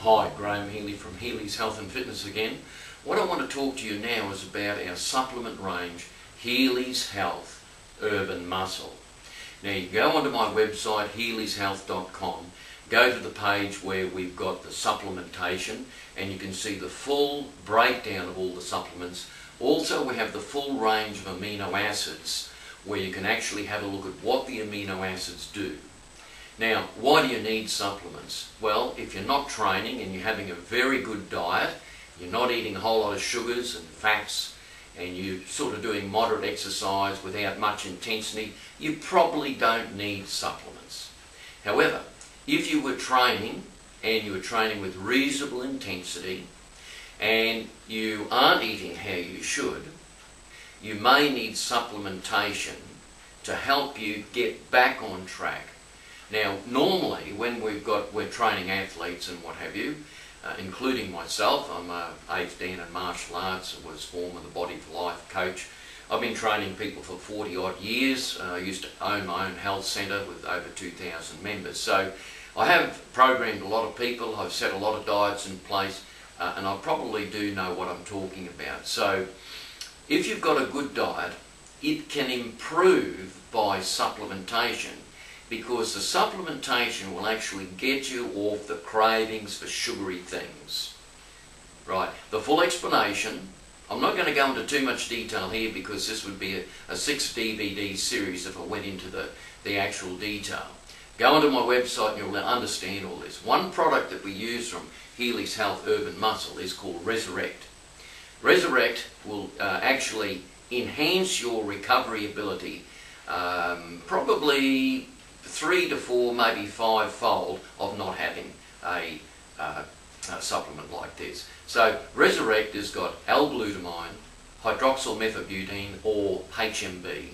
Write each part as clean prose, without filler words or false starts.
Hi, Graham Healy from Healy's Health and Fitness again. What I want to talk to you now is about our supplement range, Healy's Health Urban Muscle. Now you go onto my website, healyshealth.com, go to the page where we've got the supplementation and you can see the full breakdown of all the supplements. Also we have the full range of amino acids where you can actually have a look at what the amino acids do. Now, why do you need supplements? Well, if you're not training and you're having a very good diet, you're not eating a whole lot of sugars and fats, and you're sort of doing moderate exercise without much intensity, you probably don't need supplements. However, if you were training and you were training with reasonable intensity and you aren't eating how you should, you may need supplementation to help you get back on track. Now, normally when we're training athletes and what have you, including myself, I'm a 8th Dan in martial arts and was former the Body for Life coach. I've been training people for 40 odd years. I used to own my own health centre with over 2,000 members. So I have programmed a lot of people, I've set a lot of diets in place, and I probably do know what I'm talking about. So if you've got a good diet, it can improve by supplementation, because the supplementation will actually get you off the cravings for sugary things. Right, the full explanation, I'm not going to go into too much detail here because this would be a 6 DVD series if I went into the actual detail. Go onto my website and you'll understand all this. One product that we use from Healy's Health Urban Muscle is called Resurrect. Resurrect will actually enhance your recovery ability, probably 3 to 4, maybe 5-fold of not having a supplement like this. So Resurrect has got L-glutamine, hydroxylmethylbutene or HMB,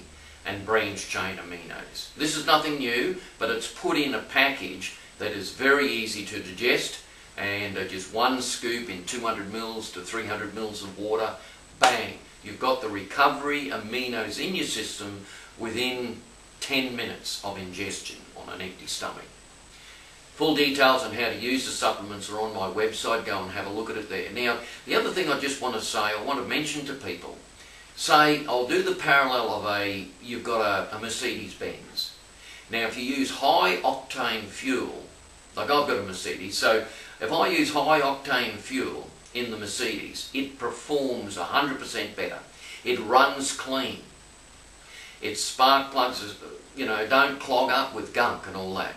and branched chain aminos. This is nothing new, but it's put in a package that is very easy to digest, and just one scoop in 200 mils to 300 mils of water, bang, you've got the recovery aminos in your system within 10 minutes of ingestion on an empty stomach. Full details on how to use the supplements are on my website. Go and have a look at it there. Now, the other thing I just want to say, I want to mention to people, say I'll do the parallel of you've got a Mercedes-Benz. Now, if you use high octane fuel, like I've got a Mercedes, so if I use high octane fuel in the Mercedes, it performs 100% better. It runs clean. Its spark plugs, don't clog up with gunk and all that.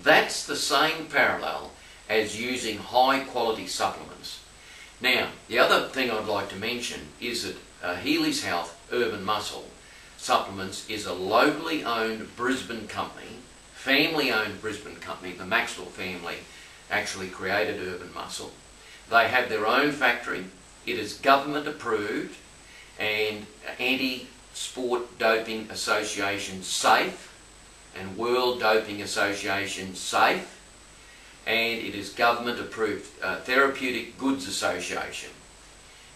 That's the same parallel as using high quality supplements. Now, the other thing I'd like to mention is that Healy's Health Urban Muscle Supplements is a locally owned Brisbane company, family owned Brisbane company. The Maxwell family actually created Urban Muscle. They have their own factory. It is government approved and Anti-Sport Doping Association safe and World Doping Association safe, and it is government approved, Therapeutic Goods Association.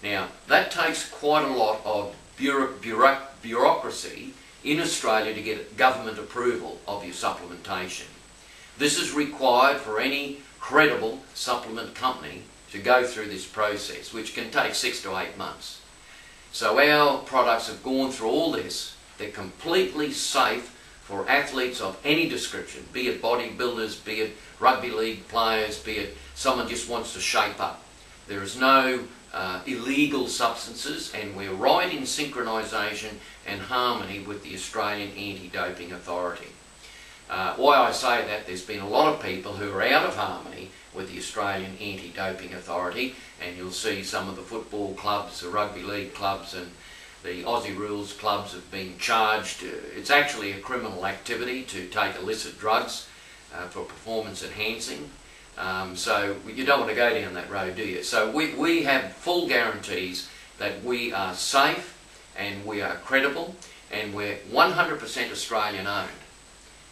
Now that takes quite a lot of bureaucracy in Australia to get government approval of your supplementation. This is required for any credible supplement company to go through this process, which can take 6 to 8 months. So our products have gone through all this. They're completely safe for athletes of any description, be it bodybuilders, be it rugby league players, be it someone just wants to shape up. There is no illegal substances, and we're right in synchronisation and harmony with the Australian Anti-Doping Authority. Why I say that, there's been a lot of people who are out of harmony with the Australian Anti-Doping Authority, and you'll see some of the football clubs, the rugby league clubs and the Aussie Rules clubs have been charged. It's actually a criminal activity to take illicit drugs for performance enhancing. So you don't want to go down that road, do you? So we have full guarantees that we are safe and we are credible and we're 100% Australian owned.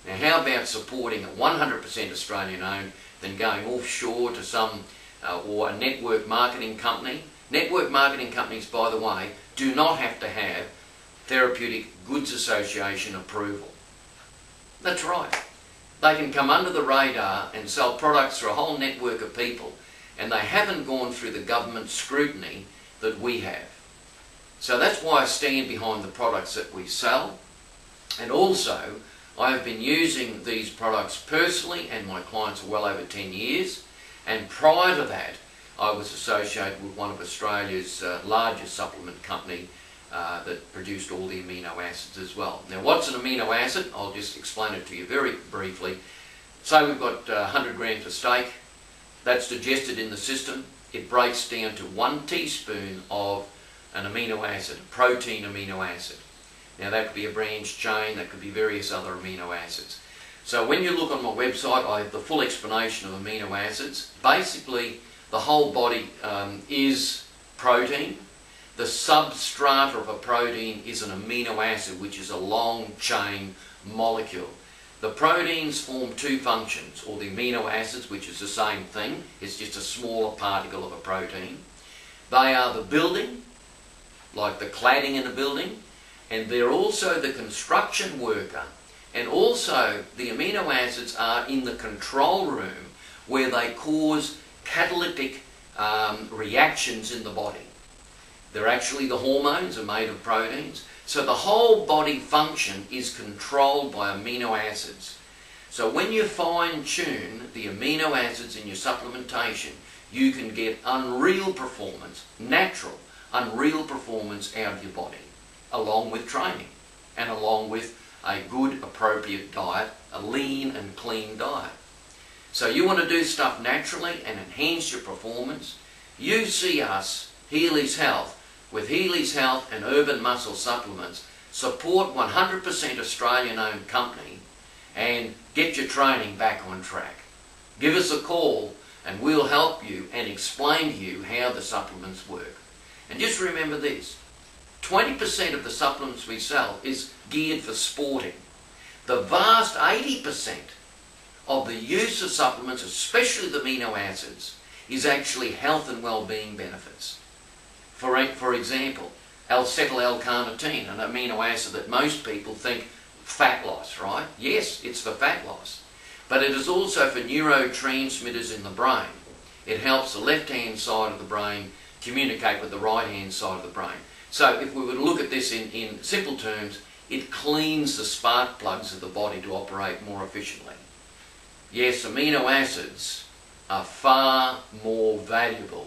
Now how about supporting a 100% Australian owned than going offshore to some or a network marketing company? Network marketing companies, by the way, do not have to have Therapeutic Goods Association approval. That's right. They can come under the radar and sell products through a whole network of people and they haven't gone through the government scrutiny that we have. So that's why I stand behind the products that we sell. And also, I have been using these products personally, and my clients are well over 10 years. And prior to that, I was associated with one of Australia's largest supplement company that produced all the amino acids as well. Now, what's an amino acid? I'll just explain it to you very briefly. Say we've got 100 grams of steak. That's digested in the system. It breaks down to 1 teaspoon of an amino acid, a protein amino acid. Now that could be a branched chain, that could be various other amino acids. So when you look on my website, I have the full explanation of amino acids. Basically, the whole body is protein. The substrata of a protein is an amino acid, which is a long chain molecule. The proteins form 2 functions, or the amino acids, which is the same thing. It's just a smaller particle of a protein. They are the building, like the cladding in a building, and they're also the construction worker. And also, the amino acids are in the control room where they cause catalytic reactions in the body. They're actually, the hormones are made of proteins. So the whole body function is controlled by amino acids. So when you fine tune the amino acids in your supplementation, you can get unreal performance, natural, unreal performance out of your body, along with training and along with a good, appropriate diet, a lean and clean diet. So you want to do stuff naturally and enhance your performance. You see us, Healy's Health, with Healy's Health and Urban Muscle Supplements, support 100% Australian-owned company and get your training back on track. Give us a call and we'll help you and explain to you how the supplements work. And just remember this, 20% of the supplements we sell is geared for sporting. The vast 80% of the use of supplements, especially the amino acids, is actually health and well-being benefits. For example, L-acetyl-L-carnitine, an amino acid that most people think fat loss, right? Yes, it's for fat loss. But it is also for neurotransmitters in the brain. It helps the left-hand side of the brain communicate with the right-hand side of the brain. So if we were to look at this in simple terms, it cleans the spark plugs of the body to operate more efficiently. Yes, amino acids are far more valuable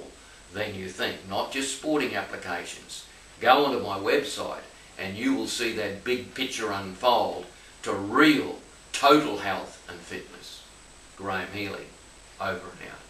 than you think, not just sporting applications. Go onto my website and you will see that big picture unfold to real, total health and fitness. Graham Healy, over and out.